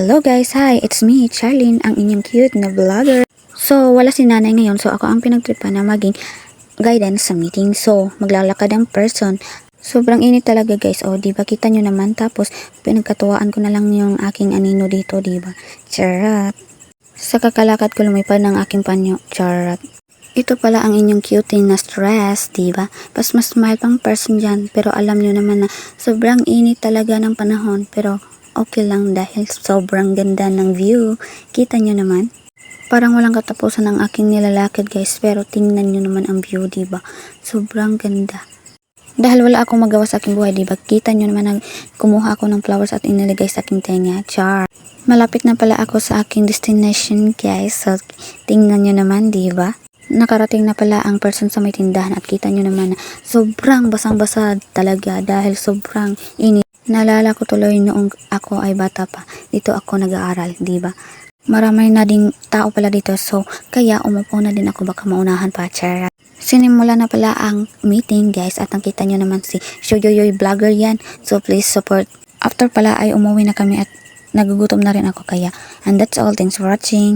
Hello guys, hi! It's me, Charlene, ang inyong cute na vlogger. So, wala si nanay ngayon, so ako ang pinagtripan na maging guidance sa meeting. So, maglalakad ang person. Sobrang init talaga guys, o diba kita nyo naman. Tapos, pinagkatuwaan ko na lang yung aking anino dito, diba? Charat! Sa kakalakad ko lumipad ng aking panyo, charat. Ito pala ang inyong cutie na stress, diba? Mas smile pang person dyan, pero alam nyo naman na sobrang init talaga ng panahon, pero okay lang dahil sobrang ganda ng view. Kita nyo naman? Parang walang katapusan ang aking nilalakad guys, pero tingnan nyo naman ang view, diba? Sobrang ganda. Dahil wala akong magawa sa aking buhay, diba? Kita nyo naman na kumuha ako ng flowers at inilagay sa aking tenga. Char! Malapit na pala ako sa aking destination guys, so tingnan nyo naman, diba? Nakarating na pala ang person sa may tindahan at kita nyo naman na sobrang basang-basa talaga dahil sobrang init. Naalala ko tuloy noong ako ay bata pa. Dito ako nag-aaral, diba? Marami na ding tao pala dito, so kaya umupo na din ako, baka maunahan pa, charot. Sinimula na pala ang meeting guys at nakita nyo naman si Shoyoyoy vlogger yan, so please support. After pala ay umuwi na kami at nagugutom na rin ako kaya. And that's all, thanks for watching.